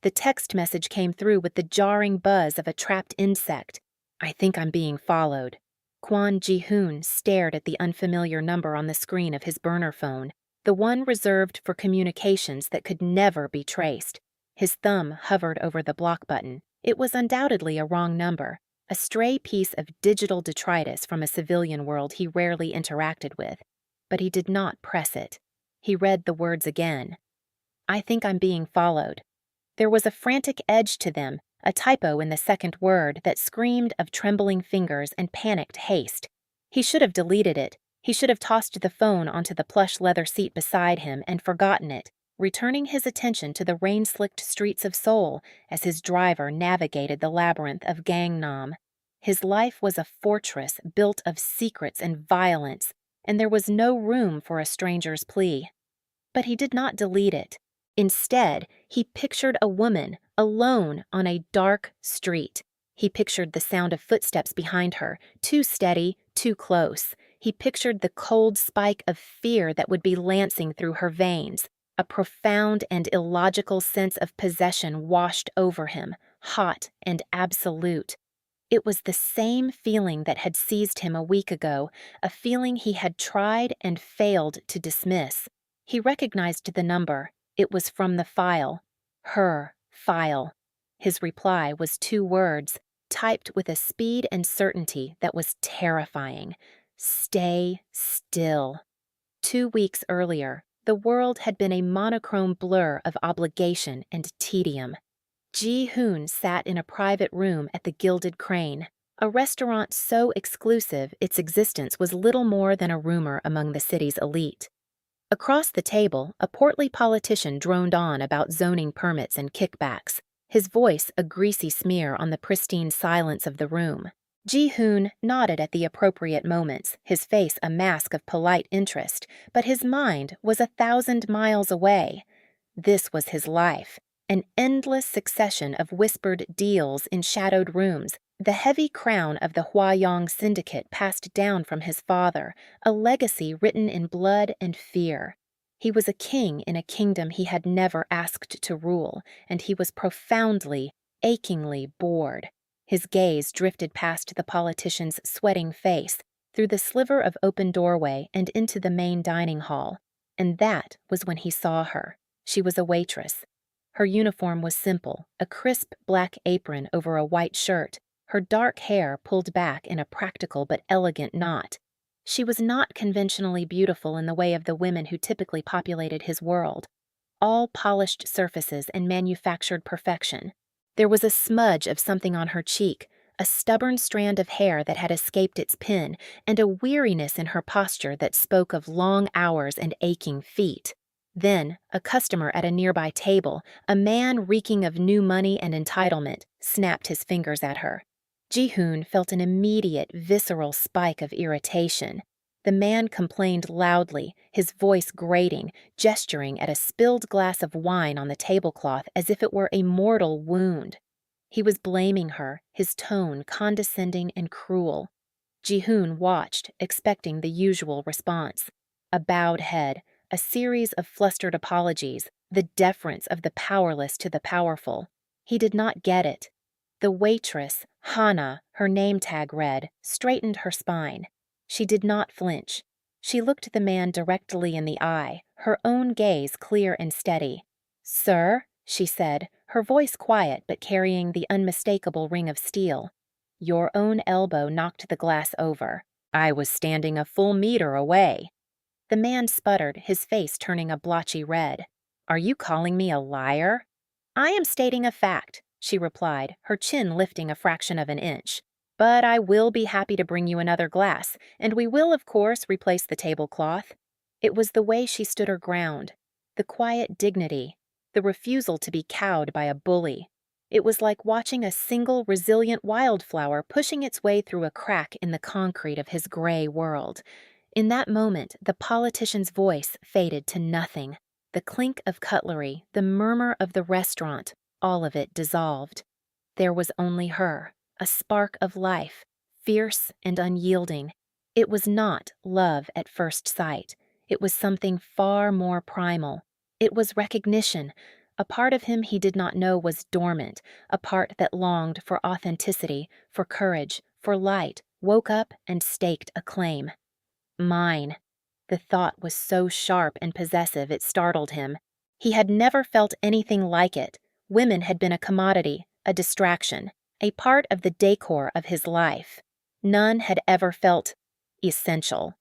The text message came through with the jarring buzz of a trapped insect. "I think I'm being followed." Kwon Ji-hoon stared at the unfamiliar number on the screen of his burner phone, the one reserved for communications that could never be traced. His thumb hovered over the block button. It was undoubtedly a wrong number, a stray piece of digital detritus from a civilian world he rarely interacted with. But he did not press it. He read the words again. "I think I'm being followed." There was a frantic edge to them, a typo in the second word that screamed of trembling fingers and panicked haste. He should have deleted it. He should have tossed the phone onto the plush leather seat beside him and forgotten it, returning his attention to the rain-slicked streets of Seoul as his driver navigated the labyrinth of Gangnam. His life was a fortress built of secrets and violence, and there was no room for a stranger's plea. But he did not delete it. Instead, he pictured a woman, alone on a dark street. He pictured the sound of footsteps behind her, too steady, too close. He pictured the cold spike of fear that would be lancing through her veins. A profound and illogical sense of possession washed over him, hot and absolute. It was the same feeling that had seized him a week ago, a feeling he had tried and failed to dismiss. He recognized the number. It was from the file. Her file. His reply was 2 words, typed with a speed and certainty that was terrifying. "Stay still." 2 weeks earlier, the world had been a monochrome blur of obligation and tedium. Ji-hoon sat in a private room at the Gilded Crane, a restaurant so exclusive its existence was little more than a rumor among the city's elite. Across the table, a portly politician droned on about zoning permits and kickbacks, his voice a greasy smear on the pristine silence of the room. Ji-hoon nodded at the appropriate moments, his face a mask of polite interest, but his mind was 1,000 miles away. This was his life, an endless succession of whispered deals in shadowed rooms, the heavy crown of the Hwayong syndicate passed down from his father, a legacy written in blood and fear. He was a king in a kingdom he had never asked to rule, and he was profoundly, achingly bored. His gaze drifted past the politician's sweating face, through the sliver of open doorway and into the main dining hall. And that was when he saw her. She was a waitress. Her uniform was simple, a crisp black apron over a white shirt, her dark hair pulled back in a practical but elegant knot. She was not conventionally beautiful in the way of the women who typically populated his world. All polished surfaces and manufactured perfection. There was a smudge of something on her cheek, a stubborn strand of hair that had escaped its pin, and a weariness in her posture that spoke of long hours and aching feet. Then, a customer at a nearby table, a man reeking of new money and entitlement, snapped his fingers at her. Ji-hoon felt an immediate, visceral spike of irritation. The man complained loudly, his voice grating, gesturing at a spilled glass of wine on the tablecloth as if it were a mortal wound. He was blaming her, his tone condescending and cruel. Ji-hoon watched, expecting the usual response. A bowed head, a series of flustered apologies, the deference of the powerless to the powerful. He did not get it. The waitress, Hana, her name tag read, straightened her spine. She did not flinch. She looked the man directly in the eye, her own gaze clear and steady. "Sir," she said, her voice quiet but carrying the unmistakable ring of steel. Your own elbow knocked the glass over. I was standing a full meter away. The man sputtered, his face turning a blotchy red. Are you calling me a liar? I am stating a fact, she replied, her chin lifting a fraction of an inch. But I will be happy to bring you another glass, and we will, of course, replace the tablecloth. It was the way she stood her ground, the quiet dignity, the refusal to be cowed by a bully. It was like watching a single resilient wildflower pushing its way through a crack in the concrete of his gray world. In that moment, the politician's voice faded to nothing. The clink of cutlery, the murmur of the restaurant, all of it dissolved. There was only her, a spark of life, fierce and unyielding. It was not love at first sight. It was something far more primal. It was recognition, A part of him he did not know was dormant, a part that longed for authenticity, for courage, for light, woke up and staked a claim. Mine. The thought was so sharp and possessive it startled him. He had never felt anything like it. Women had been a commodity, a distraction, a part of the decor of his life. None had ever felt essential.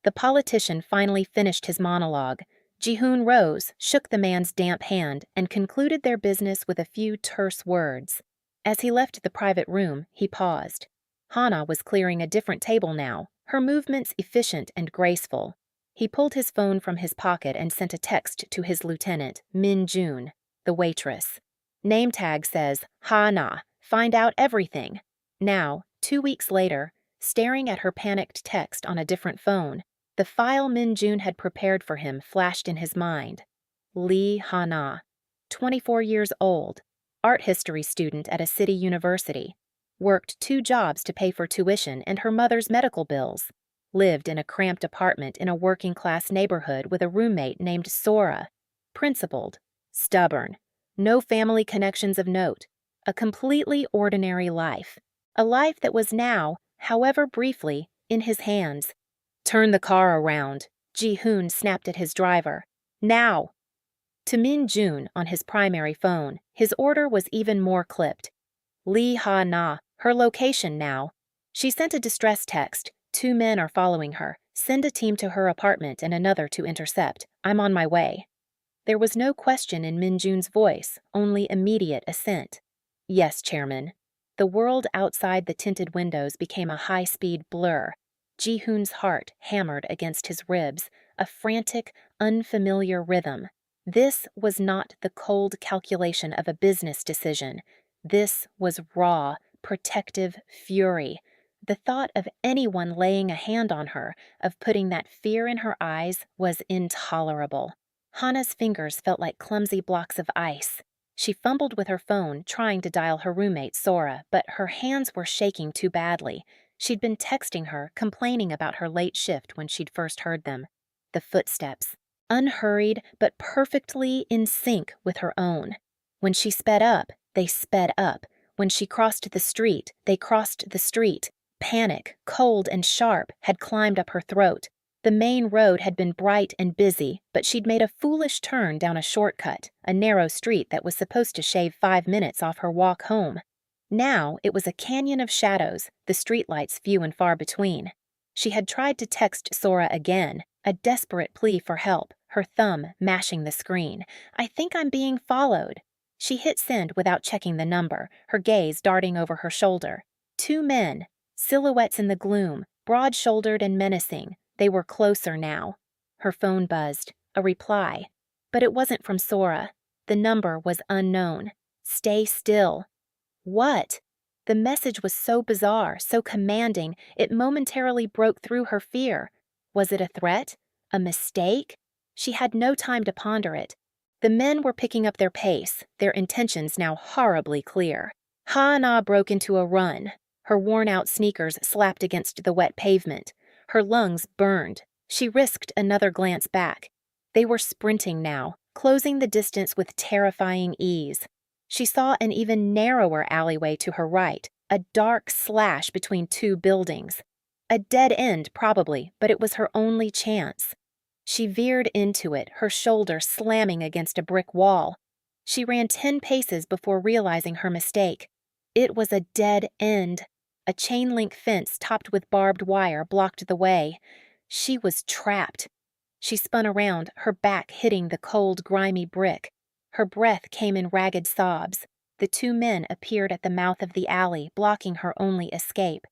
The politician finally finished his monologue. Ji-hoon rose, shook the man's damp hand, and concluded their business with a few terse words. As he left the private room, he paused. Hana was clearing a different table now, her movements efficient and graceful. He pulled his phone from his pocket and sent a text to his lieutenant, Min Jun, the waitress. Name tag says, Ha-na, find out everything. Now, 2 weeks later, staring at her panicked text on a different phone, the file Min Jun had prepared for him flashed in his mind. Lee Ha-na, 24 years old, art history student at a city university, worked 2 jobs to pay for tuition and her mother's medical bills, lived in a cramped apartment in a working-class neighborhood with a roommate named Sora, principled, stubborn, no family connections of note, a completely ordinary life, a life that was now, however briefly, in his hands. Turn the car around, Ji-hoon snapped at his driver. Now! To Min Jun on his primary phone, his order was even more clipped. Lee Ha-na, her location now. She sent a distress text. 2 men are following her. Send a team to her apartment and another to intercept. I'm on my way. There was no question in Min Jun's voice, only immediate assent. Yes, Chairman. The world outside the tinted windows became a high-speed blur. Ji-hoon's heart hammered against his ribs, a frantic, unfamiliar rhythm. This was not the cold calculation of a business decision. This was raw, protective fury. The thought of anyone laying a hand on her, of putting that fear in her eyes, was intolerable. Hana's fingers felt like clumsy blocks of ice. She fumbled with her phone, trying to dial her roommate, Sora, but her hands were shaking too badly. She'd been texting her, complaining about her late shift when she'd first heard them. The footsteps, unhurried but perfectly in sync with her own. When she sped up, they sped up. When she crossed the street, they crossed the street. Panic, cold and sharp, had climbed up her throat. The main road had been bright and busy, but she'd made a foolish turn down a shortcut, a narrow street that was supposed to shave 5 minutes off her walk home. Now it was a canyon of shadows, the streetlights few and far between. She had tried to text Sora again, a desperate plea for help, her thumb mashing the screen. I think I'm being followed. She hit send without checking the number, her gaze darting over her shoulder. 2 men, silhouettes in the gloom, broad-shouldered and menacing. They were closer now. Her phone buzzed. A reply. But it wasn't from Sora. The number was unknown. Stay still. What? The message was so bizarre, so commanding, it momentarily broke through her fear. Was it a threat? A mistake? She had no time to ponder it. The men were picking up their pace, their intentions now horribly clear. Ha-na broke into a run. Her worn-out sneakers slapped against the wet pavement. Her lungs burned. She risked another glance back. They were sprinting now, closing the distance with terrifying ease. She saw an even narrower alleyway to her right, a dark slash between 2 buildings. A dead end, probably, but it was her only chance. She veered into it, her shoulder slamming against a brick wall. She ran 10 paces before realizing her mistake. It was a dead end. A chain-link fence topped with barbed wire blocked the way. She was trapped. She spun around, her back hitting the cold, grimy brick. Her breath came in ragged sobs. The 2 men appeared at the mouth of the alley, blocking her only escape.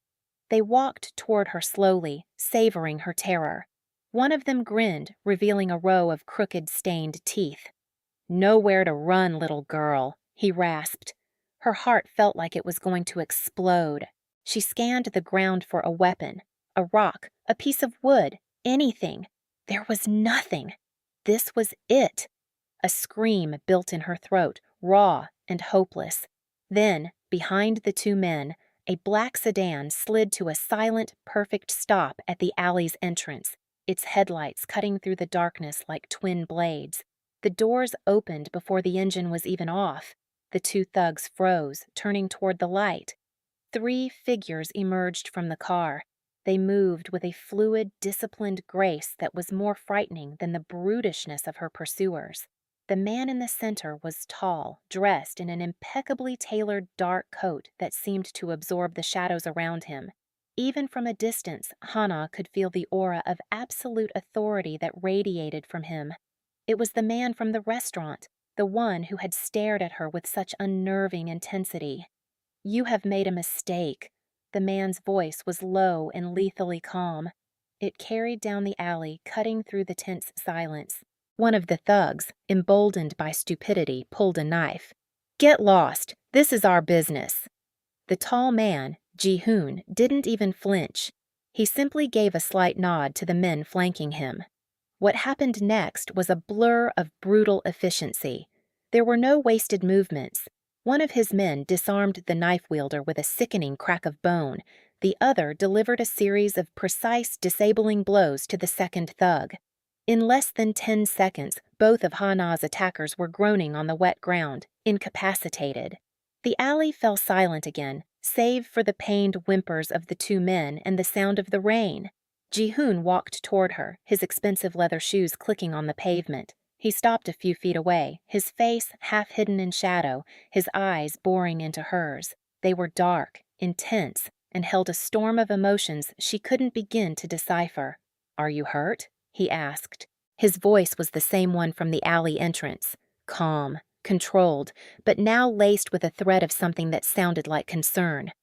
They walked toward her slowly, savoring her terror. One of them grinned, revealing a row of crooked, stained teeth. Nowhere to run, little girl, he rasped. Her heart felt like it was going to explode. She scanned the ground for a weapon, a rock, a piece of wood, anything. There was nothing. This was it. A scream built in her throat, raw and hopeless. Then, behind the 2 men, a black sedan slid to a silent, perfect stop at the alley's entrance, its headlights cutting through the darkness like twin blades. The doors opened before the engine was even off. The two thugs froze, turning toward the light. Three figures emerged from the car. They moved with a fluid, disciplined grace that was more frightening than the brutishness of her pursuers. The man in the center was tall, dressed in an impeccably tailored dark coat that seemed to absorb the shadows around him. Even from a distance, Hana could feel the aura of absolute authority that radiated from him. It was the man from the restaurant, the one who had stared at her with such unnerving intensity. "You have made a mistake." The man's voice was low and lethally calm. It carried down the alley, cutting through the tense silence. One of the thugs, emboldened by stupidity, pulled a knife. "Get lost. This is our business." The tall man, Ji-hoon, didn't even flinch. He simply gave a slight nod to the men flanking him. What happened next was a blur of brutal efficiency. There were no wasted movements. One of his men disarmed the knife wielder with a sickening crack of bone. The other delivered a series of precise, disabling blows to the second thug. In less than 10 seconds, both of Hana's attackers were groaning on the wet ground, incapacitated. The alley fell silent again, save for the pained whimpers of the two men and the sound of the rain. Ji-hoon walked toward her, his expensive leather shoes clicking on the pavement. He stopped a few feet away, his face half hidden in shadow, his eyes boring into hers. They were dark, intense, and held a storm of emotions she couldn't begin to decipher. "Are you hurt?" he asked. His voice was the same one from the alley entrance, calm, controlled, but now laced with a thread of something that sounded like concern.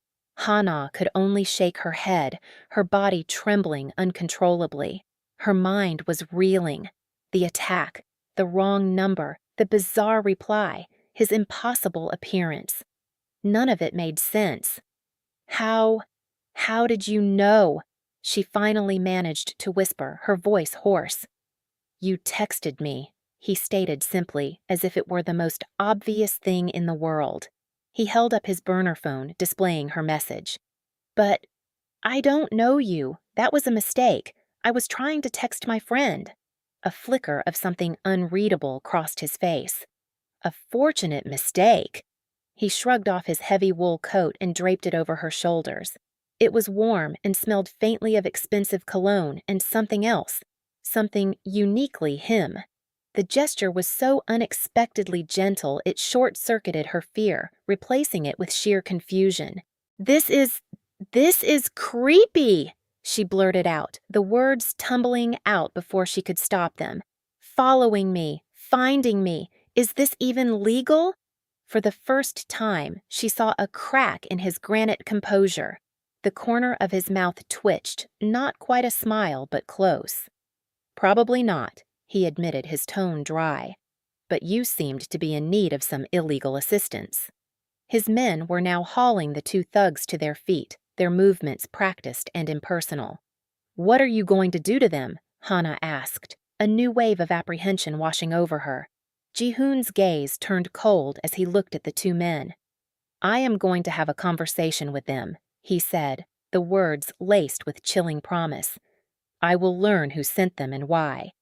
Hana could only shake her head, her body trembling uncontrollably. Her mind was reeling. The attack, the wrong number, the bizarre reply, his impossible appearance. None of it made sense. How did you know?" She finally managed to whisper, her voice hoarse. "You texted me," he stated simply, as if it were the most obvious thing in the world. He held up his burner phone, displaying her message. "But I don't know you. That was a mistake. I was trying to text my friend." A flicker of something unreadable crossed his face. "A fortunate mistake." He shrugged off his heavy wool coat and draped it over her shoulders. It was warm and smelled faintly of expensive cologne and something else, something uniquely him. The gesture was so unexpectedly gentle it short-circuited her fear, replacing it with sheer confusion. This is creepy," she blurted out, the words tumbling out before she could stop them. "Following me, finding me, is this even legal?" For the first time, she saw a crack in his granite composure. The corner of his mouth twitched, not quite a smile, but close. "Probably not," he admitted, his tone dry. "But you seemed to be in need of some illegal assistance." His men were now hauling the two thugs to their feet, their movements practiced and impersonal. "What are you going to do to them?" Hana asked, a new wave of apprehension washing over her. Ji-hoon's gaze turned cold as he looked at the two men. "I am going to have a conversation with them," he said, the words laced with chilling promise. "I will learn who sent them and why.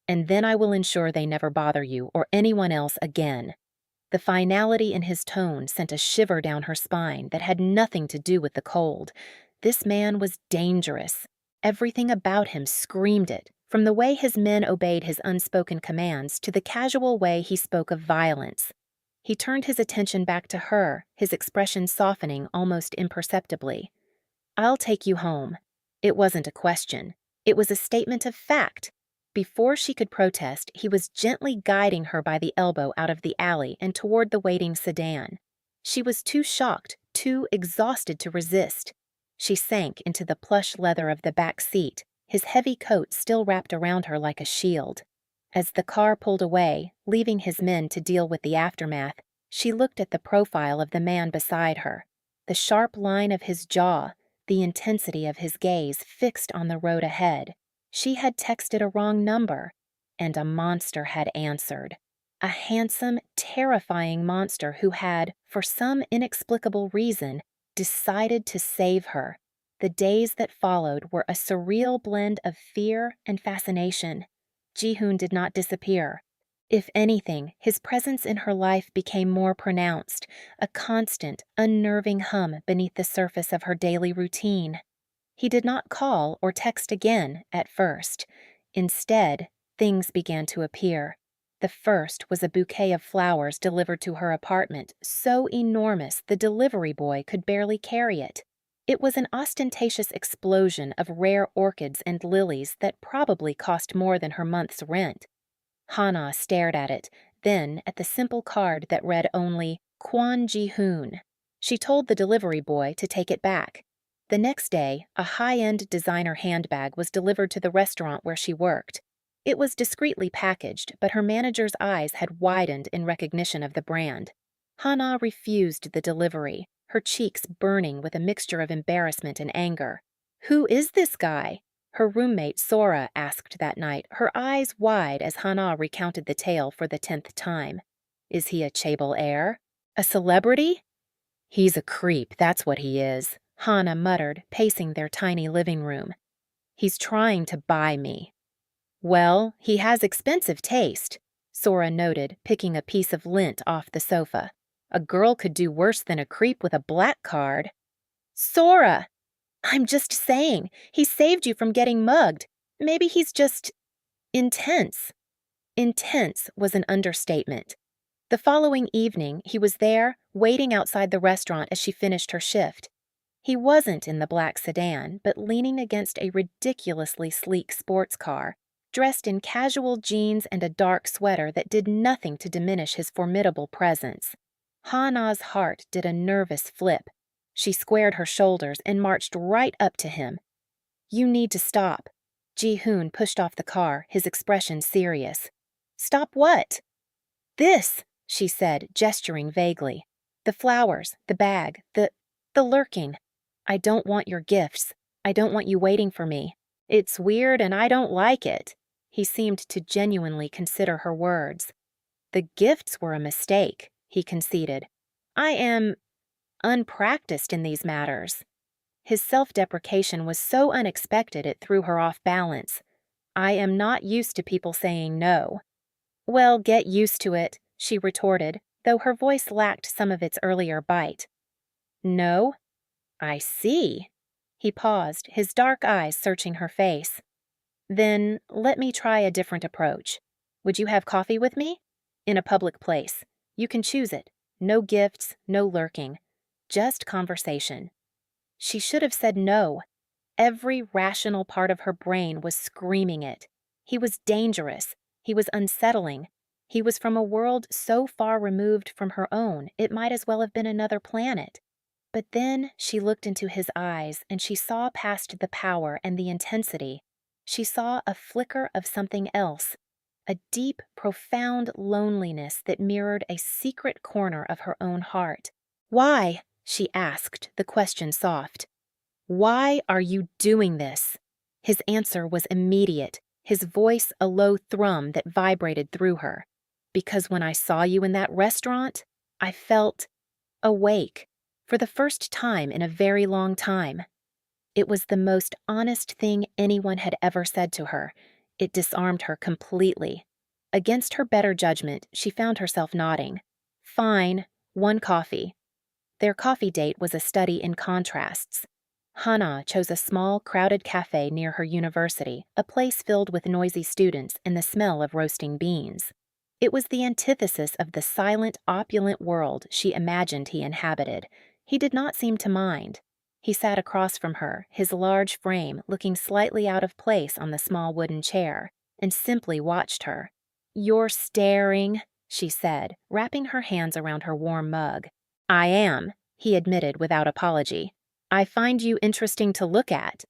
And then I will ensure they never bother you or anyone else again." The finality in his tone sent a shiver down her spine that had nothing to do with the cold. This man was dangerous. Everything about him screamed it, from the way his men obeyed his unspoken commands to the casual way he spoke of violence. He turned his attention back to her, his expression softening almost imperceptibly. "I'll take you home." It wasn't a question. It was a statement of fact. Before she could protest, he was gently guiding her by the elbow out of the alley and toward the waiting sedan. She was too shocked, too exhausted to resist. She sank into the plush leather of the back seat, his heavy coat still wrapped around her like a shield. As the car pulled away, leaving his men to deal with the aftermath, she looked at the profile of the man beside her. The sharp line of his jaw, the intensity of his gaze fixed on the road ahead. She had texted a wrong number, and a monster had answered. A handsome, terrifying monster who had, for some inexplicable reason, decided to save her. The days that followed were a surreal blend of fear and fascination. Ji-hoon did not disappear. If anything, his presence in her life became more pronounced, a constant, unnerving hum beneath the surface of her daily routine. He did not call or text again at first. Instead, things began to appear. The first was a bouquet of flowers delivered to her apartment, so enormous the delivery boy could barely carry it. It was an ostentatious explosion of rare orchids and lilies that probably cost more than her month's rent. Hana stared at it, then at the simple card that read only Kwon Ji-hoon. She told the delivery boy to take it back. The next day, a high-end designer handbag was delivered to the restaurant where she worked. It was discreetly packaged, but her manager's eyes had widened in recognition of the brand. Hana refused the delivery, her cheeks burning with a mixture of embarrassment and anger. "Who is this guy?" her roommate Sora asked that night, her eyes wide as Hana recounted the tale for the 10th time. "Is he a chaebol heir? A celebrity?" "He's a creep, that's what he is," Hana muttered, pacing their tiny living room. "He's trying to buy me." "Well, he has expensive taste," Sora noted, picking a piece of lint off the sofa. "A girl could do worse than a creep with a black card." "Sora! I'm just saying, he saved you from getting mugged. Maybe he's just intense." Intense was an understatement. The following evening, he was there, waiting outside the restaurant as she finished her shift. He wasn't in the black sedan, but leaning against a ridiculously sleek sports car, dressed in casual jeans and a dark sweater that did nothing to diminish his formidable presence. Hana's heart did a nervous flip. She squared her shoulders and marched right up to him. "You need to stop." Ji-hoon pushed off the car, his expression serious. "Stop what?" "This," she said, gesturing vaguely. "The flowers, the bag, the lurking. I don't want your gifts. I don't want you waiting for me. It's weird and I don't like it." He seemed to genuinely consider her words. "The gifts were a mistake," he conceded. "I am unpracticed in these matters." His self-deprecation was so unexpected it threw her off balance. "I am not used to people saying no." "Well, get used to it," she retorted, though her voice lacked some of its earlier bite. "No? I see." He paused, his dark eyes searching her face. "Then let me try a different approach. Would you have coffee with me? In a public place. You can choose it. No gifts, no lurking. Just conversation." She should have said no. Every rational part of her brain was screaming it. He was dangerous. He was unsettling. He was from a world so far removed from her own, it might as well have been another planet. But then she looked into his eyes and she saw past the power and the intensity. She saw a flicker of something else, a deep, profound loneliness that mirrored a secret corner of her own heart. "Why?" she asked, the question soft. "Why are you doing this?" His answer was immediate, his voice a low thrum that vibrated through her. "Because when I saw you in that restaurant, I felt awake, for the first time in a very long time." It was the most honest thing anyone had ever said to her. It disarmed her completely. Against her better judgment, she found herself nodding. "Fine, one coffee." Their coffee date was a study in contrasts. Hana chose a small, crowded cafe near her university, a place filled with noisy students and the smell of roasting beans. It was the antithesis of the silent, opulent world she imagined he inhabited. He did not seem to mind. He sat across from her, his large frame looking slightly out of place on the small wooden chair, and simply watched her. "You're staring," she said, wrapping her hands around her warm mug. "I am," he admitted without apology. "I find you interesting to look at."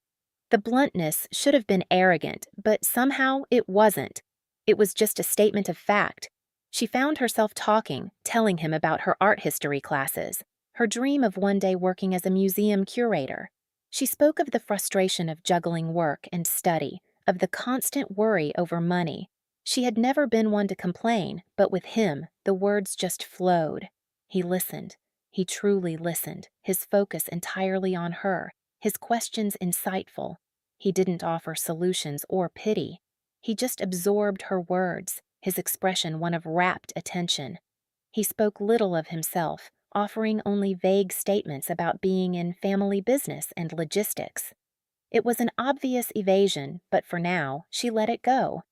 The bluntness should have been arrogant, but somehow it wasn't. It was just a statement of fact. She found herself talking, telling him about her art history classes, her dream of one day working as a museum curator. She spoke of the frustration of juggling work and study, of the constant worry over money. She had never been one to complain, but with him, the words just flowed. He listened. He truly listened, his focus entirely on her, his questions insightful. He didn't offer solutions or pity. He just absorbed her words. his expression one of rapt attention. He spoke little of himself, offering only vague statements about being in family business and logistics. It was an obvious evasion, but for now, she let it go.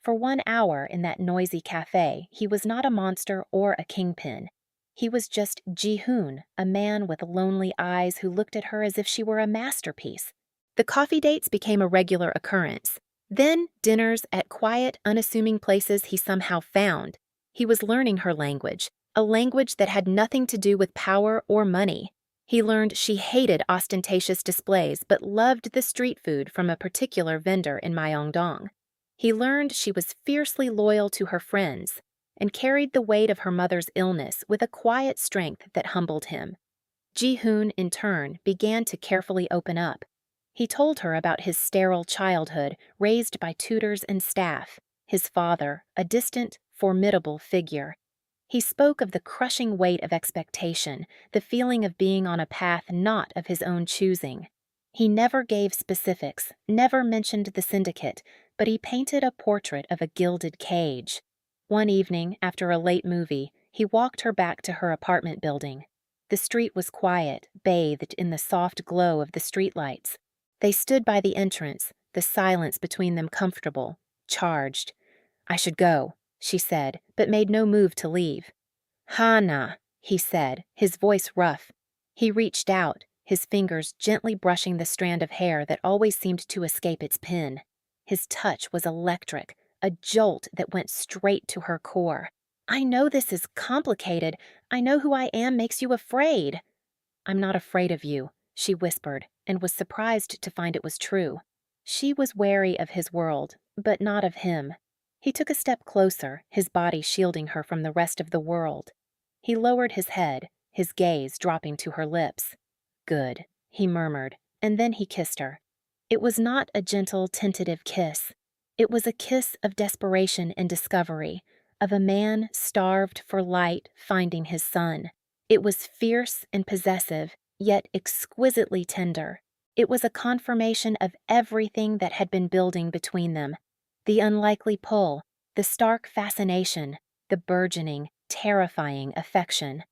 For 1 hour in that noisy cafe, he was not a monster or a kingpin. He was just Ji-hoon, a man with lonely eyes who looked at her as if she were a masterpiece. The coffee dates became a regular occurrence. Then dinners at quiet, unassuming places he somehow found. He was learning her language, a language that had nothing to do with power or money. He learned she hated ostentatious displays but loved the street food from a particular vendor in Myeongdong. He learned she was fiercely loyal to her friends and carried the weight of her mother's illness with a quiet strength that humbled him. Ji-hoon, in turn, began to carefully open up. He told her about his sterile childhood, raised by tutors and staff, his father, a distant, formidable figure. He spoke of the crushing weight of expectation, the feeling of being on a path not of his own choosing. He never gave specifics, never mentioned the syndicate, but he painted a portrait of a gilded cage. One evening, after a late movie, he walked her back to her apartment building. The street was quiet, bathed in the soft glow of the streetlights. They stood by the entrance, the silence between them comfortable, charged. "I should go," she said, but made no move to leave. "Hana," he said, his voice rough. He reached out, his fingers gently brushing the strand of hair that always seemed to escape its pin. His touch was electric, a jolt that went straight to her core. "I know this is complicated. I know who I am makes you afraid." "I'm not afraid of you," she whispered, and was surprised to find it was true. She was wary of his world, but not of him. He took a step closer, his body shielding her from the rest of the world. He lowered his head, his gaze dropping to her lips. "Good," he murmured, and then he kissed her. It was not a gentle, tentative kiss. It was a kiss of desperation and discovery, of a man starved for light finding his sun. It was fierce and possessive, yet exquisitely tender. It was a confirmation of everything that had been building between them. The unlikely pull, the stark fascination, the burgeoning, terrifying affection.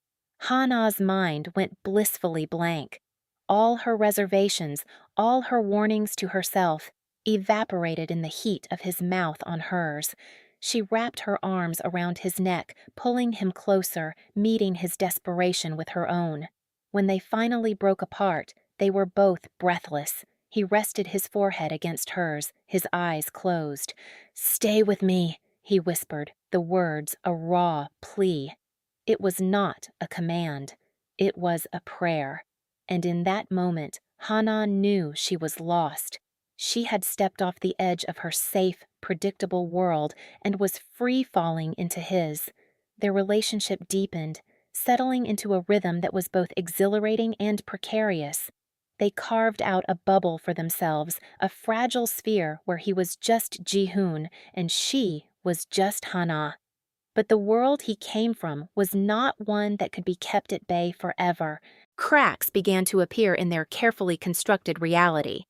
Hana's mind went blissfully blank. All her reservations, all her warnings to herself, evaporated in the heat of his mouth on hers. She wrapped her arms around his neck, pulling him closer, meeting his desperation with her own. When they finally broke apart, they were both breathless. He rested his forehead against hers, his eyes closed. "Stay with me," he whispered, the words a raw plea. It was not a command. It was a prayer. And in that moment, Hana knew she was lost. She had stepped off the edge of her safe, predictable world and was free-falling into his. Their relationship deepened, settling into a rhythm that was both exhilarating and precarious. They carved out a bubble for themselves, a fragile sphere where he was just Ji-hoon and she was just Hana. But the world he came from was not one that could be kept at bay forever. Cracks began to appear in their carefully constructed reality.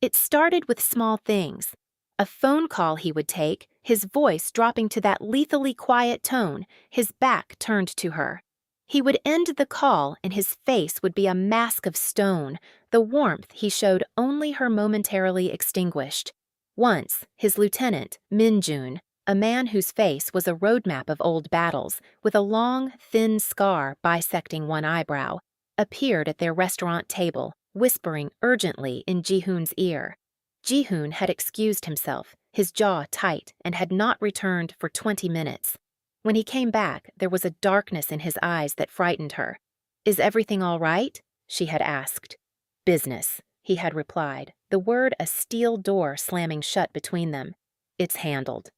It started with small things. A phone call he would take, his voice dropping to that lethally quiet tone, his back turned to her. He would end the call and his face would be a mask of stone, the warmth he showed only her momentarily extinguished. Once, his lieutenant, Min-jun, a man whose face was a roadmap of old battles, with a long, thin scar bisecting one eyebrow, appeared at their restaurant table, whispering urgently in Ji-hoon's ear. Ji-hoon had excused himself, his jaw tight, and had not returned for 20 minutes. When he came back, there was a darkness in his eyes that frightened her. "Is everything all right?" she had asked. "Business," he had replied, the word a steel door slamming shut between them. "It's handled."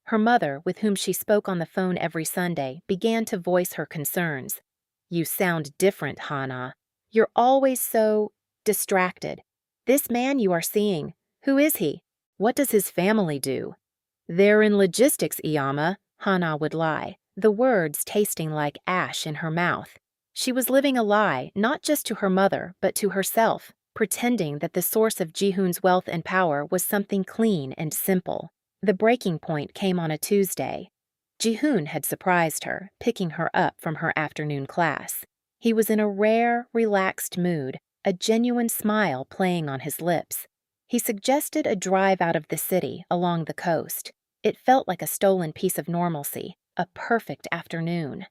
Her mother, with whom she spoke on the phone every Sunday, began to voice her concerns. "You sound different, Hana. You're always so distracted. This man you are seeing, who is he? What does his family do?" "They're in logistics, Iyama," Hana would lie, the words tasting like ash in her mouth. She was living a lie, not just to her mother, but to herself, pretending that the source of Ji-hoon's wealth and power was something clean and simple. The breaking point came on a Tuesday. Jihoon had surprised her, picking her up from her afternoon class. He was in a rare, relaxed mood, a genuine smile playing on his lips. He suggested a drive out of the city, along the coast. It felt like a stolen piece of normalcy, a perfect afternoon.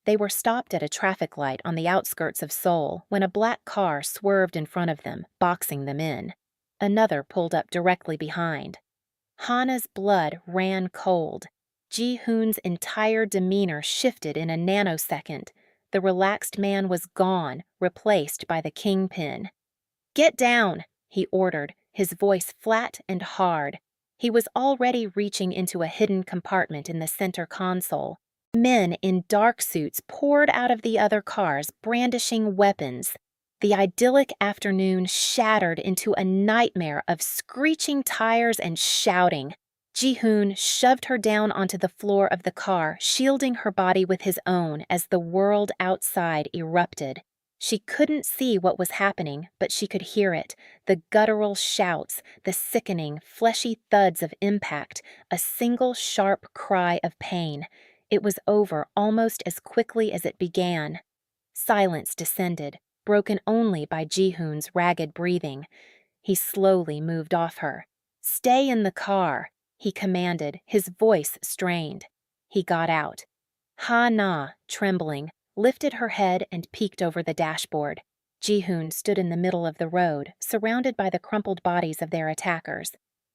They were stopped at a traffic light on the outskirts of Seoul when a black car swerved in front of them, boxing them in. Another pulled up directly behind. Hana's blood ran cold. Ji-hoon's entire demeanor shifted in a nanosecond. The relaxed man was gone, replaced by the kingpin. "Get down," he ordered, his voice flat and hard. He was already reaching into a hidden compartment in the center console. Men in dark suits poured out of the other cars, brandishing weapons. The idyllic afternoon shattered into a nightmare of screeching tires and shouting. Ji-hoon shoved her down onto the floor of the car, shielding her body with his own as the world outside erupted. She couldn't see what was happening, but she could hear it, the guttural shouts, the sickening, fleshy thuds of impact, a single sharp cry of pain. It was over almost as quickly as it began. Silence descended, broken only by Ji-hoon's ragged breathing. He slowly moved off her. "Stay in the car," he commanded, his voice strained. He got out. Ha-na, trembling, lifted her head and peeked over the dashboard. Ji-hoon stood in the middle of the road, surrounded by the crumpled bodies of their attackers.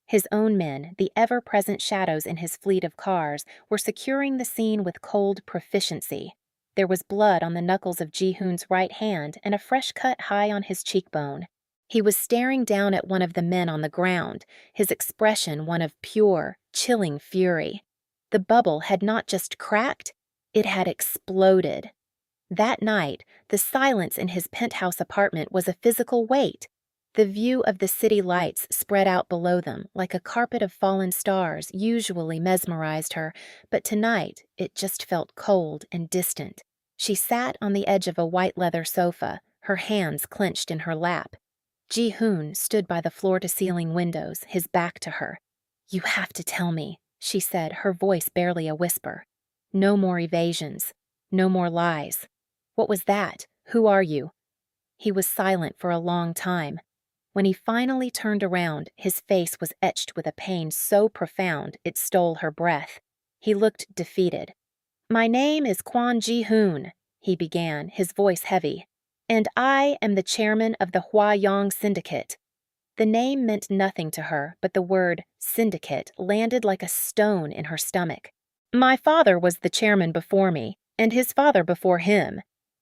His own men, the ever-present shadows in his fleet of cars, were securing the scene with cold proficiency. There was blood on the knuckles of Ji-hoon's right hand and a fresh cut high on his cheekbone. He was staring down at one of the men on the ground, his expression one of pure, chilling fury. The bubble had not just cracked, it had exploded. That night, the silence in his penthouse apartment was a physical weight. The view of the city lights spread out below them like a carpet of fallen stars usually mesmerized her, but tonight it just felt cold and distant. She sat on the edge of a white leather sofa, her hands clenched in her lap. Ji-hoon stood by the floor-to-ceiling windows, his back to her. "You have to tell me," she said, her voice barely a whisper. "No more evasions. No more lies. What was that? Who are you?" He was silent for a long time. When he finally turned around, his face was etched with a pain so profound it stole her breath. He looked defeated. "My name is Kwon Ji-hoon," he began, his voice heavy, "and I am the chairman of the Hwa-Yong Syndicate." The name meant nothing to her, but the word syndicate landed like a stone in her stomach. "My father was the chairman before me, and his father before him.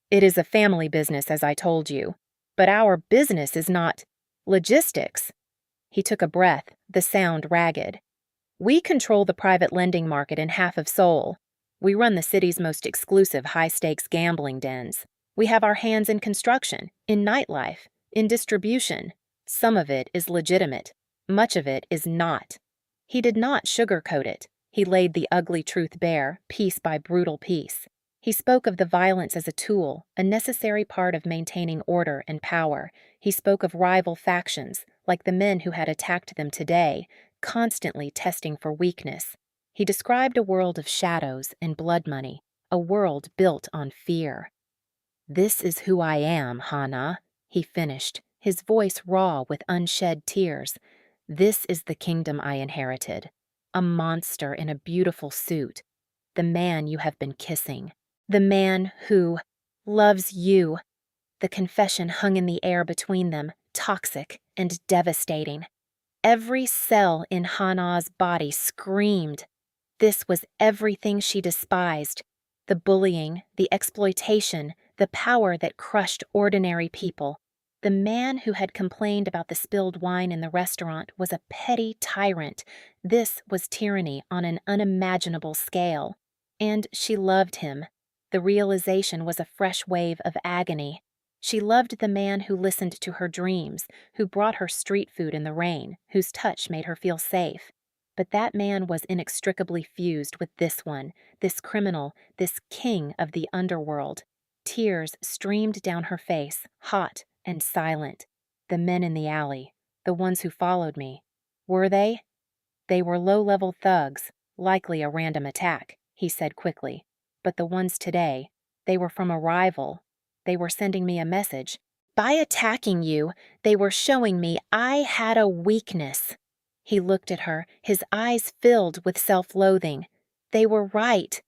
It is a family business, as I told you. But our business is not logistics." He took a breath, the sound ragged. "We control the private lending market in half of Seoul. We run the city's most exclusive high-stakes gambling dens. We have our hands in construction, in nightlife, in distribution. Some of it is legitimate. Much of it is not." He did not sugarcoat it. He laid the ugly truth bare, piece by brutal piece. He spoke of the violence as a tool, a necessary part of maintaining order and power. He spoke of rival factions, like the men who had attacked them today, constantly testing for weakness. He described a world of shadows and blood money, a world built on fear. "This is who I am, Hana," he finished, his voice raw with unshed tears. "This is the kingdom I inherited. A monster in a beautiful suit. The man you have been kissing. The man who loves you." The confession hung in the air between them, toxic and devastating. Every cell in Hana's body screamed. This was everything she despised. The bullying, the exploitation, the power that crushed ordinary people. The man who had complained about the spilled wine in the restaurant was a petty tyrant. This was tyranny on an unimaginable scale. And she loved him. The realization was a fresh wave of agony. She loved the man who listened to her dreams, who brought her street food in the rain, whose touch made her feel safe. But that man was inextricably fused with this one, this criminal, this king of the underworld. Tears streamed down her face, hot and silent. The men in the alley, the ones who followed me. Were they? They were low-level thugs, likely a random attack, he said quickly. But the ones today, they were from a rival. They were sending me a message. By attacking you, they were showing me I had a weakness. He looked at her, his eyes filled with self-loathing. They were right.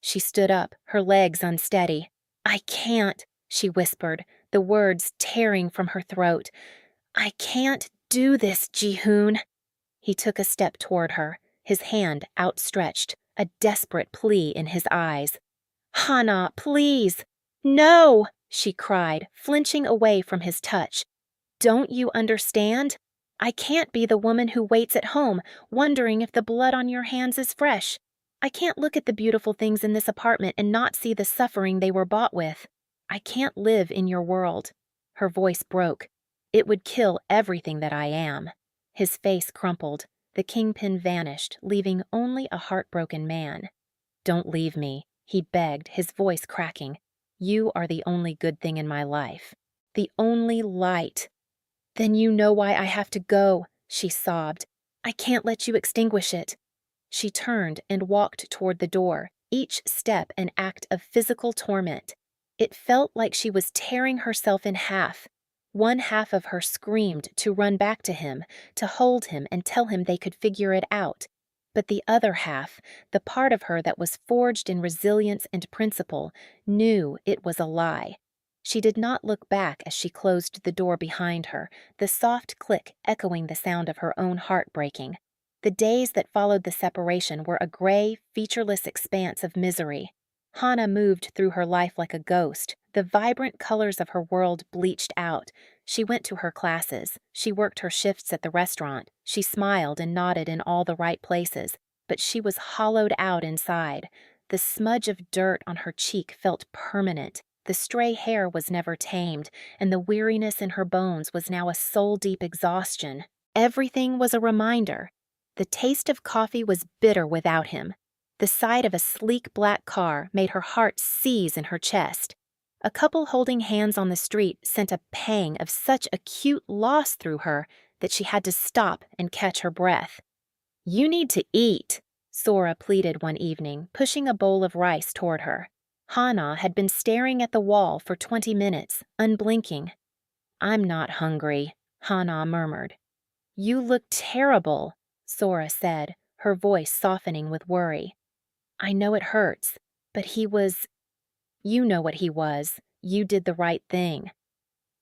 She stood up, her legs unsteady. I can't, she whispered, the words tearing from her throat. I can't do this, Ji-hoon. He took a step toward her, his hand outstretched, a desperate plea in his eyes. Hana, please! No! She cried, flinching away from his touch. Don't you understand? I can't be the woman who waits at home, wondering if the blood on your hands is fresh. I can't look at the beautiful things in this apartment and not see the suffering they were bought with. I can't live in your world. Her voice broke. It would kill everything that I am. His face crumpled. The kingpin vanished, leaving only a heartbroken man. Don't leave me, he begged, his voice cracking. You are the only good thing in my life. The only light. Then you know why I have to go, she sobbed. I can't let you extinguish it. She turned and walked toward the door, each step an act of physical torment. It felt like she was tearing herself in half. One half of her screamed to run back to him, to hold him and tell him they could figure it out. But the other half, the part of her that was forged in resilience and principle, knew it was a lie. She did not look back as she closed the door behind her, the soft click echoing the sound of her own heart breaking. The days that followed the separation were a gray, featureless expanse of misery. Hana moved through her life like a ghost, the vibrant colors of her world bleached out. She went to her classes, she worked her shifts at the restaurant, she smiled and nodded in all the right places, but she was hollowed out inside. The smudge of dirt on her cheek felt permanent. The stray hair was never tamed, and the weariness in her bones was now a soul-deep exhaustion. Everything was a reminder. The taste of coffee was bitter without him. The sight of a sleek black car made her heart seize in her chest. A couple holding hands on the street sent a pang of such acute loss through her that she had to stop and catch her breath. You need to eat, Sora pleaded one evening, pushing a bowl of rice toward her. Hana had been staring at the wall for 20 minutes, unblinking. I'm not hungry, Hana murmured. You look terrible, Sora said, her voice softening with worry. I know it hurts, but he was... You know what he was. You did the right thing.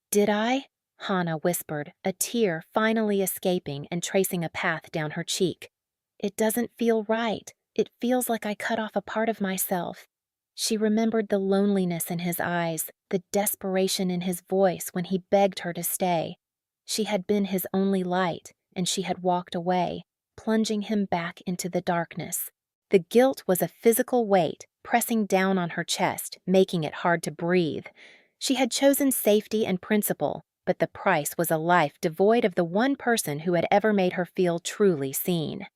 Did I? Hana whispered, a tear finally escaping and tracing a path down her cheek. It doesn't feel right. It feels like I cut off a part of myself. She remembered the loneliness in his eyes, the desperation in his voice when he begged her to stay. She had been his only light, and she had walked away, plunging him back into the darkness. The guilt was a physical weight, pressing down on her chest, making it hard to breathe. She had chosen safety and principle, but the price was a life devoid of the one person who had ever made her feel truly seen.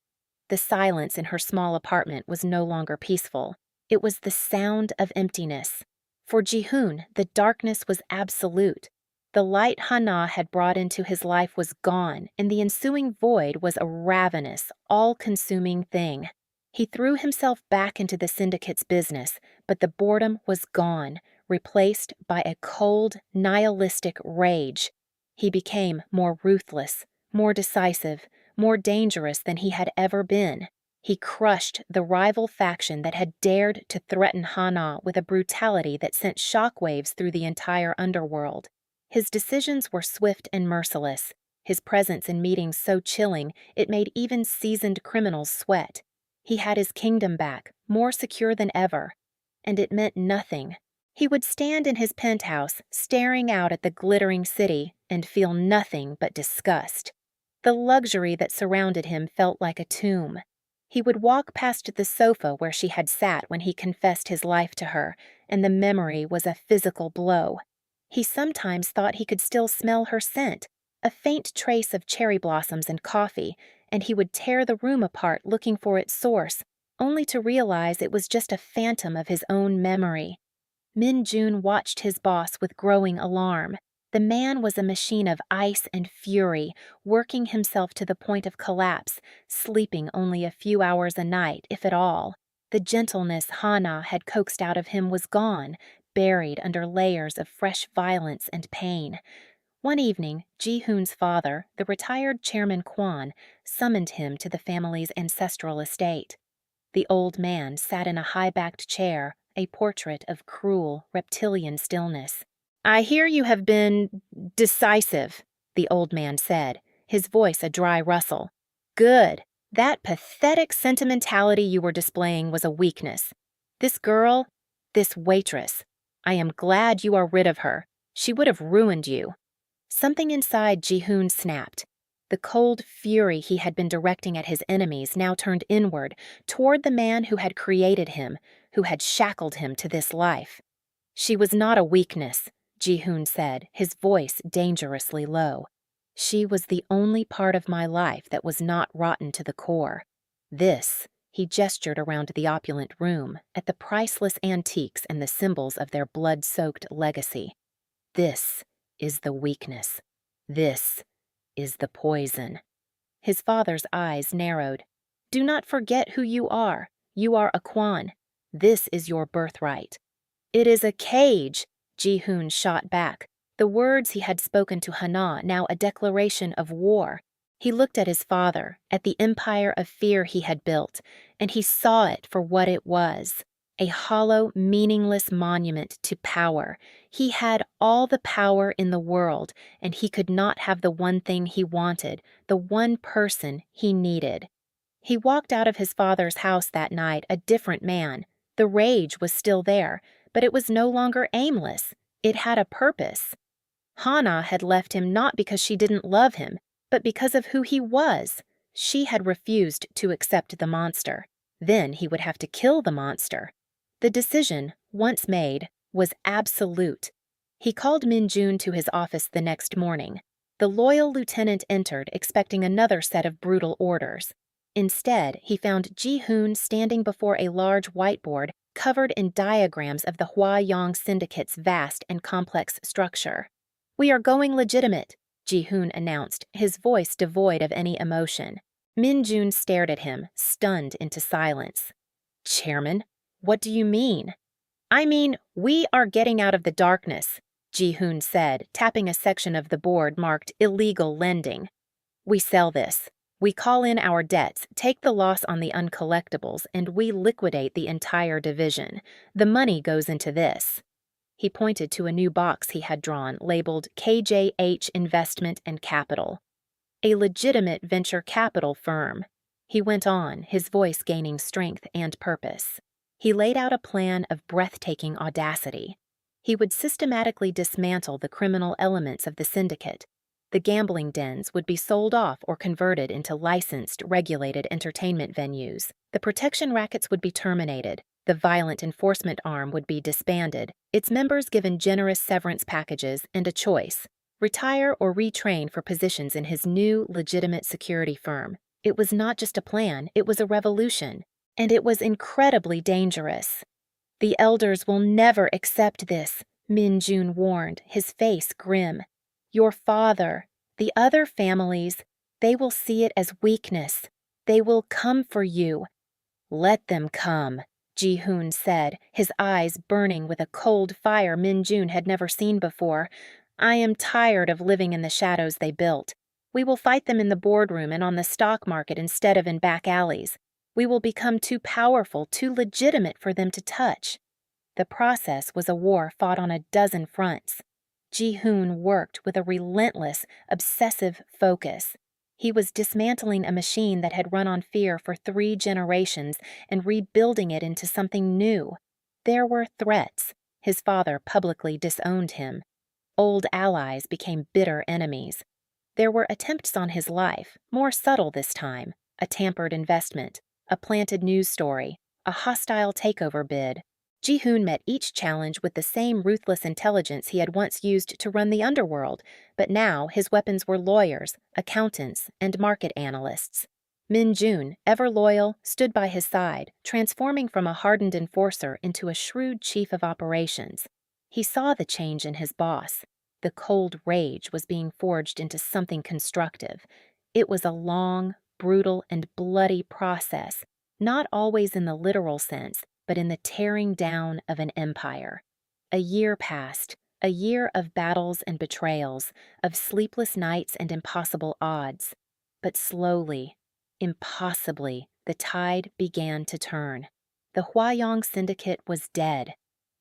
The silence in her small apartment was no longer peaceful. It was the sound of emptiness. For Ji-hoon, the darkness was absolute. The light Hana had brought into his life was gone, and the ensuing void was a ravenous, all-consuming thing. He threw himself back into the syndicate's business, but the boredom was gone, replaced by a cold, nihilistic rage. He became more ruthless, more decisive, more dangerous than he had ever been. He crushed the rival faction that had dared to threaten Hana with a brutality that sent shockwaves through the entire underworld. His decisions were swift and merciless, his presence in meetings so chilling it made even seasoned criminals sweat. He had his kingdom back, more secure than ever. And it meant nothing. He would stand in his penthouse, staring out at the glittering city, and feel nothing but disgust. The luxury that surrounded him felt like a tomb. He would walk past the sofa where she had sat when he confessed his life to her, and the memory was a physical blow. He sometimes thought he could still smell her scent, a faint trace of cherry blossoms and coffee, and he would tear the room apart looking for its source, only to realize it was just a phantom of his own memory. Min-jun watched his boss with growing alarm. The man was a machine of ice and fury, working himself to the point of collapse, sleeping only a few hours a night, if at all. The gentleness Hana had coaxed out of him was gone, buried under layers of fresh violence and pain. One evening, Ji-hoon's father, the retired Chairman Kwon, summoned him to the family's ancestral estate. The old man sat in a high-backed chair, a portrait of cruel, reptilian stillness. "I hear you have been decisive," the old man said, his voice a dry rustle. "Good. That pathetic sentimentality you were displaying was a weakness. This girl, this waitress, I am glad you are rid of her. She would have ruined you." Something inside Ji-hoon snapped. The cold fury he had been directing at his enemies now turned inward, toward the man who had created him, who had shackled him to this life. "She was not a weakness," Ji-hoon said, his voice dangerously low. "She was the only part of my life that was not rotten to the core. This," he gestured around the opulent room, at the priceless antiques and the symbols of their blood-soaked legacy. "This is the weakness. This is the poison." His father's eyes narrowed. "Do not forget who you are. You are a Kwon. This is your birthright." "It is a cage," Ji-hoon shot back, the words he had spoken to Hana now a declaration of war. He looked at his father, at the empire of fear he had built, and he saw it for what it was. A hollow, meaningless monument to power. He had all the power in the world, and he could not have the one thing he wanted, the one person he needed. He walked out of his father's house that night a different man. The rage was still there, but it was no longer aimless. It had a purpose. Hana had left him not because she didn't love him, but because of who he was. She had refused to accept the monster. Then he would have to kill the monster. The decision, once made, was absolute. He called Min-jun to his office the next morning. The loyal lieutenant entered, expecting another set of brutal orders. Instead, he found Ji-hoon standing before a large whiteboard covered in diagrams of the Hwa-Yong Syndicate's vast and complex structure. "We are going legitimate," Ji-hoon announced, his voice devoid of any emotion. Min-jun stared at him, stunned into silence. "Chairman, what do you mean?" "I mean, we are getting out of the darkness," Ji-hoon said, tapping a section of the board marked illegal lending. "We sell this. We call in our debts, take the loss on the uncollectibles, and we liquidate the entire division. The money goes into this." He pointed to a new box he had drawn, labeled KJH Investment and Capital. "A legitimate venture capital firm." He went on, his voice gaining strength and purpose. He laid out a plan of breathtaking audacity. He would systematically dismantle the criminal elements of the syndicate. The gambling dens would be sold off or converted into licensed, regulated entertainment venues. The protection rackets would be terminated. The violent enforcement arm would be disbanded, its members given generous severance packages and a choice: retire or retrain for positions in his new, legitimate security firm. It was not just a plan, it was a revolution. And it was incredibly dangerous. "The elders will never accept this," Min-jun warned, his face grim. "Your father, the other families, they will see it as weakness. They will come for you." "Let them come," Ji-hoon said, his eyes burning with a cold fire Min-jun had never seen before. "I am tired of living in the shadows they built. We will fight them in the boardroom and on the stock market instead of in back alleys. We will become too powerful, too legitimate for them to touch." The process was a war fought on a dozen fronts. Ji-hoon worked with a relentless, obsessive focus. He was dismantling a machine that had run on fear for 3 generations and rebuilding it into something new. There were threats. His father publicly disowned him. Old allies became bitter enemies. There were attempts on his life, more subtle this time: a tampered investment, a planted news story, a hostile takeover bid. Ji-hoon met each challenge with the same ruthless intelligence he had once used to run the underworld, but now his weapons were lawyers, accountants, and market analysts. Min-jun, ever loyal, stood by his side, transforming from a hardened enforcer into a shrewd chief of operations. He saw the change in his boss. The cold rage was being forged into something constructive. It was a long, brutal, and bloody process. not always in the literal sense, but in the tearing down of an empire. A year passed, a year of battles and betrayals, of sleepless nights and impossible odds. But slowly, impossibly, the tide began to turn. The Huayong Syndicate was dead.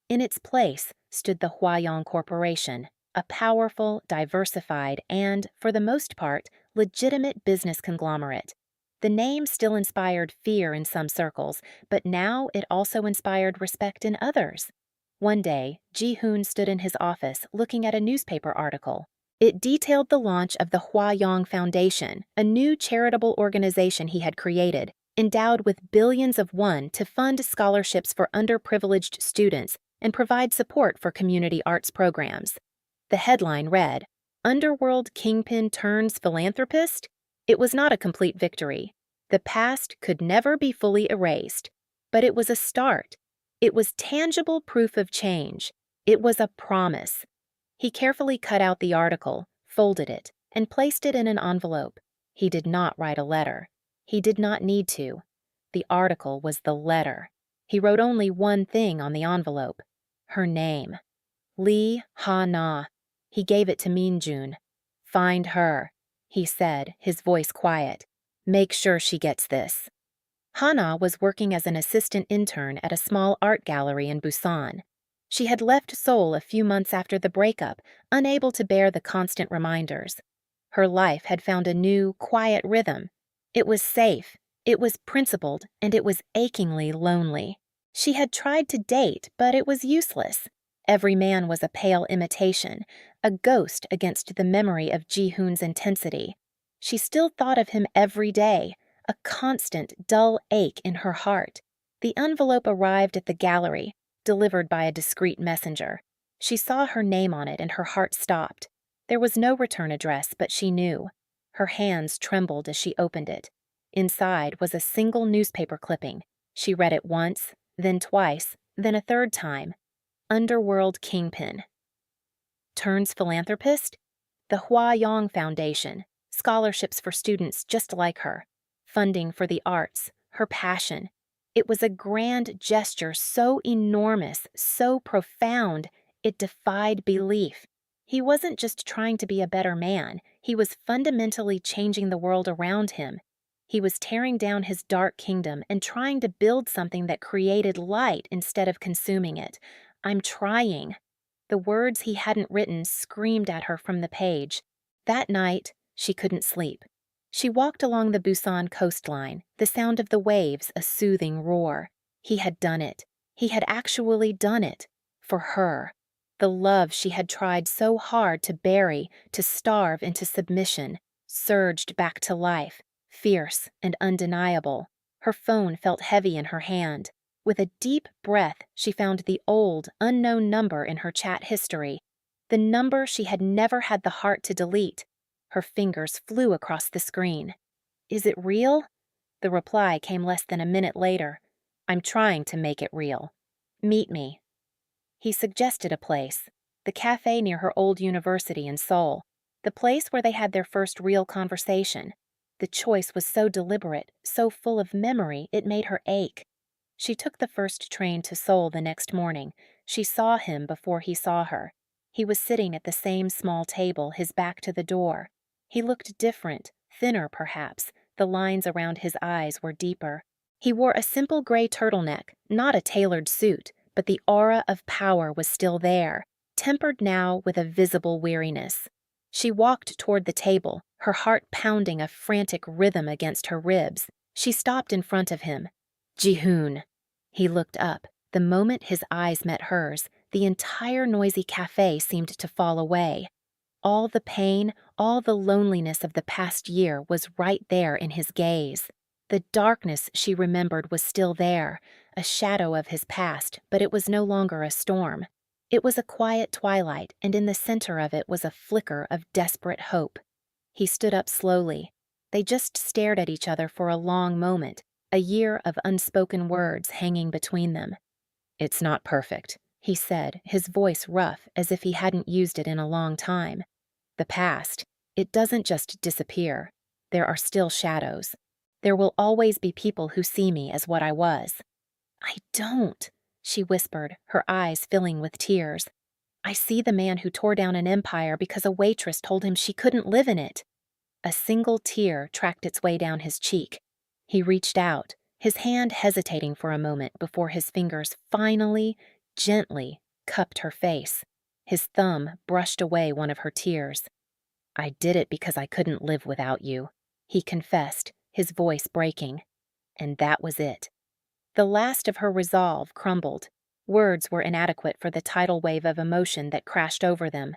In its place stood the Huayong Corporation, a powerful, diversified, and, for the most part, legitimate business conglomerate. The name still inspired fear in some circles, but now it also inspired respect in others. One day, Ji-hoon stood in his office looking at a newspaper article. It detailed the launch of the Huayong Foundation, a new charitable organization he had created, endowed with billions of won to fund scholarships for underprivileged students and provide support for community arts programs. The headline read, "Underworld Kingpin Turns Philanthropist?" It was not a complete victory. The past could never be fully erased, but it was a start. It was tangible proof of change. It was a promise. He carefully cut out the article, folded it, and placed it in an envelope. He did not write a letter. He did not need to. The article was the letter. He wrote only one thing on the envelope: her name. Lee Ha-na. He gave it to Min-jun. "Find her," he said, his voice quiet. "Make sure she gets this." Hana was working as an assistant intern at a small art gallery in Busan. She had left Seoul a few months after the breakup, unable to bear the constant reminders. Her life had found a new, quiet rhythm. It was safe, it was principled, and it was achingly lonely. She had tried to date, but it was useless. Every man was a pale imitation, a ghost against the memory of Ji-hoon's intensity. She still thought of him every day, a constant, dull ache in her heart. The envelope arrived at the gallery, delivered by a discreet messenger. She saw her name on it and her heart stopped. There was no return address, but she knew. Her hands trembled as she opened it. Inside was a single newspaper clipping. She read it once, then twice, then a third time. Underworld Kingpin. Turns philanthropist? The Huayong Foundation. Scholarships for students just like her. Funding for the arts. Her passion. It was a grand gesture so enormous, so profound, it defied belief. He wasn't just trying to be a better man. He was fundamentally changing the world around him. He was tearing down his dark kingdom and trying to build something that created light instead of consuming it. "I'm trying." The words he hadn't written screamed at her from the page. That night, she couldn't sleep. She walked along the Busan coastline, the sound of the waves a soothing roar. He had done it. He had actually done it. For her. The love she had tried so hard to bury, to starve into submission, surged back to life, fierce and undeniable. Her phone felt heavy in her hand. With a deep breath, she found the old, unknown number in her chat history, the number she had never had the heart to delete. Her fingers flew across the screen. "Is it real?" The reply came less than a minute later. "I'm trying to make it real. Meet me." He suggested a place, the cafe near her old university in Seoul, the place where they had their first real conversation. The choice was so deliberate, so full of memory, it made her ache. She took the first train to Seoul the next morning. She saw him before he saw her. He was sitting at the same small table, his back to the door. He looked different, thinner perhaps. The lines around his eyes were deeper. He wore a simple gray turtleneck, not a tailored suit, but the aura of power was still there, tempered now with a visible weariness. She walked toward the table, her heart pounding a frantic rhythm against her ribs. She stopped in front of him. "Ji-hoon." He looked up. The moment his eyes met hers, the entire noisy cafe seemed to fall away. All the pain, all the loneliness of the past year was right there in his gaze. The darkness she remembered was still there, a shadow of his past, but it was no longer a storm. It was a quiet twilight, and in the center of it was a flicker of desperate hope. He stood up slowly. They just stared at each other for a long moment, a year of unspoken words hanging between them. "It's not perfect," he said, his voice rough as if he hadn't used it in a long time. "The past, it doesn't just disappear. There are still shadows." There will always be people who see me as what I was. I don't, she whispered, her eyes filling with tears. I see the man who tore down an empire because a waitress told him she couldn't live in it. A single tear tracked its way down his cheek. He reached out, his hand hesitating for a moment before his fingers finally, gently, cupped her face. His thumb brushed away one of her tears. I did it because I couldn't live without you, he confessed, his voice breaking. And that was it. The last of her resolve crumbled. Words were inadequate for the tidal wave of emotion that crashed over them.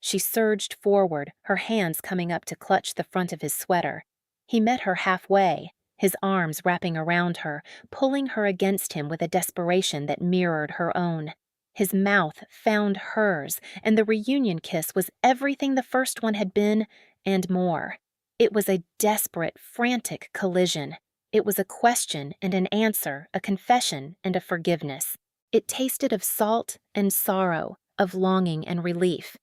She surged forward, her hands coming up to clutch the front of his sweater. He met her halfway, his arms wrapping around her, pulling her against him with a desperation that mirrored her own. His mouth found hers, and the reunion kiss was everything the first one had been, and more. It was a desperate, frantic collision. It was a question and an answer, a confession and a forgiveness. It tasted of salt and sorrow, of longing and relief.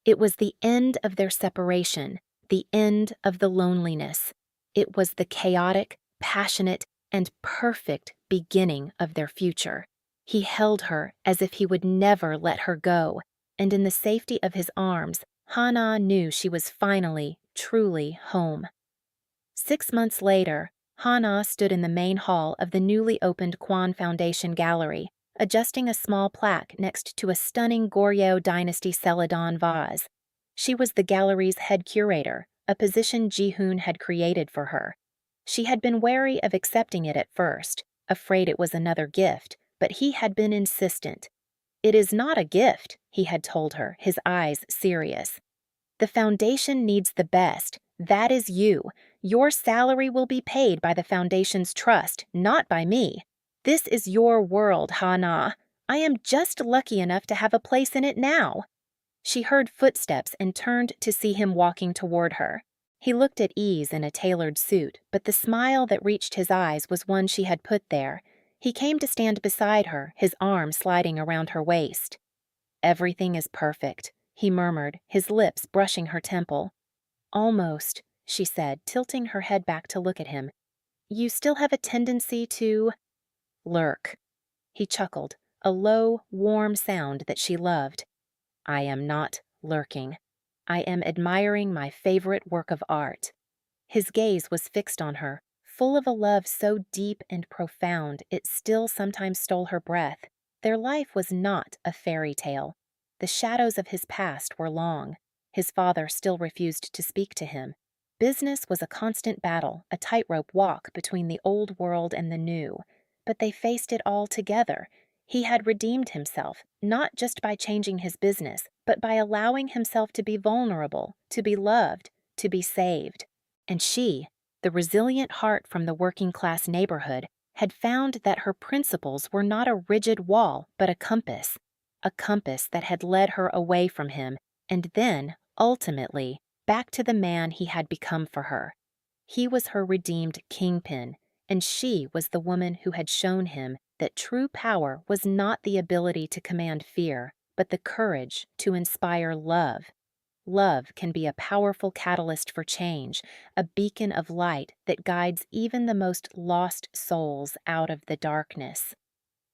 It was the end of their separation, the end of the loneliness. It was the chaotic, passionate, and perfect beginning of their future. He held her as if he would never let her go, and in the safety of his arms, Hana knew she was finally, truly home. 6 months later, Hana stood in the main hall of the newly opened Kwan Foundation Gallery, adjusting a small plaque next to a stunning Goryeo Dynasty Celadon vase. She was the gallery's head curator, a position Ji-hoon had created for her. She had been wary of accepting it at first, afraid it was another gift, but he had been insistent. It is not a gift, he had told her, his eyes serious. The foundation needs the best. That is you. Your salary will be paid by the foundation's trust, not by me. This is your world, Hana. I am just lucky enough to have a place in it now. She heard footsteps and turned to see him walking toward her. He looked at ease in a tailored suit, but the smile that reached his eyes was one she had put there. He came to stand beside her, his arm sliding around her waist. Everything is perfect, he murmured, his lips brushing her temple. Almost, she said, tilting her head back to look at him. You still have a tendency to lurk. He chuckled, a low, warm sound that she loved. I am not lurking. I am admiring my favorite work of art. His gaze was fixed on her, full of a love so deep and profound it still sometimes stole her breath. Their life was not a fairy tale. The shadows of his past were long. His father still refused to speak to him. Business was a constant battle, a tightrope walk between the old world and the new. But they faced it all together. He had redeemed himself, not just by changing his business, but by allowing himself to be vulnerable, to be loved, to be saved. And she, the resilient heart from the working-class neighborhood, had found that her principles were not a rigid wall, but a compass that had led her away from him, and then, ultimately, back to the man he had become for her. He was her redeemed kingpin, and she was the woman who had shown him that true power was not the ability to command fear, but the courage to inspire love. Love can be a powerful catalyst for change, a beacon of light that guides even the most lost souls out of the darkness.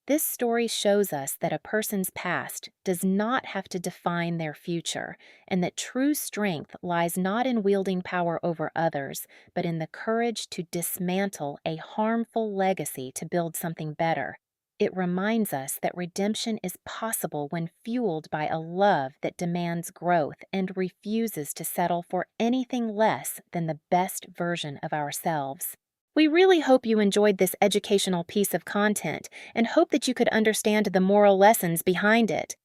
This story shows us that a person's past does not have to define their future, and that true strength lies not in wielding power over others, but in the courage to dismantle a harmful legacy to build something better. It reminds us that redemption is possible when fueled by a love that demands growth and refuses to settle for anything less than the best version of ourselves. We really hope you enjoyed this educational piece of content and hope that you could understand the moral lessons behind it.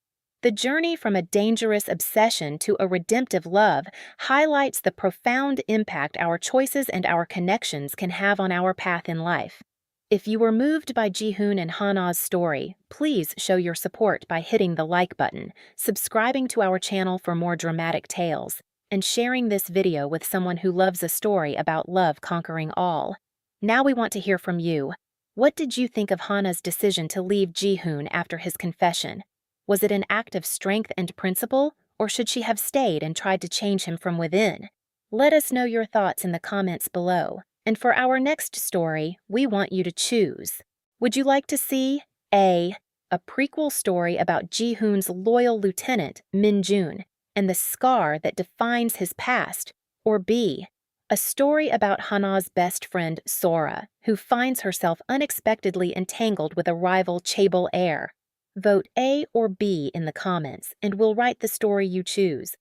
The journey from a dangerous obsession to a redemptive love highlights the profound impact our choices and our connections can have on our path in life. If you were moved by Ji-hoon and Hana's story, please show your support by hitting the like button, subscribing to our channel for more dramatic tales, and sharing this video with someone who loves a story about love conquering all. Now we want to hear from you. What did you think of Hana's decision to leave Ji-hoon after his confession? Was it an act of strength and principle, or should she have stayed and tried to change him from within? Let us know your thoughts in the comments below. And for our next story, we want you to choose. Would you like to see A. A prequel story about Ji-hoon's loyal lieutenant, Min-jun, and the scar that defines his past, or B. A story about Hana's best friend, Sora, who finds herself unexpectedly entangled with a rival Chaebol heir? Vote A or B in the comments, and we'll write the story you choose.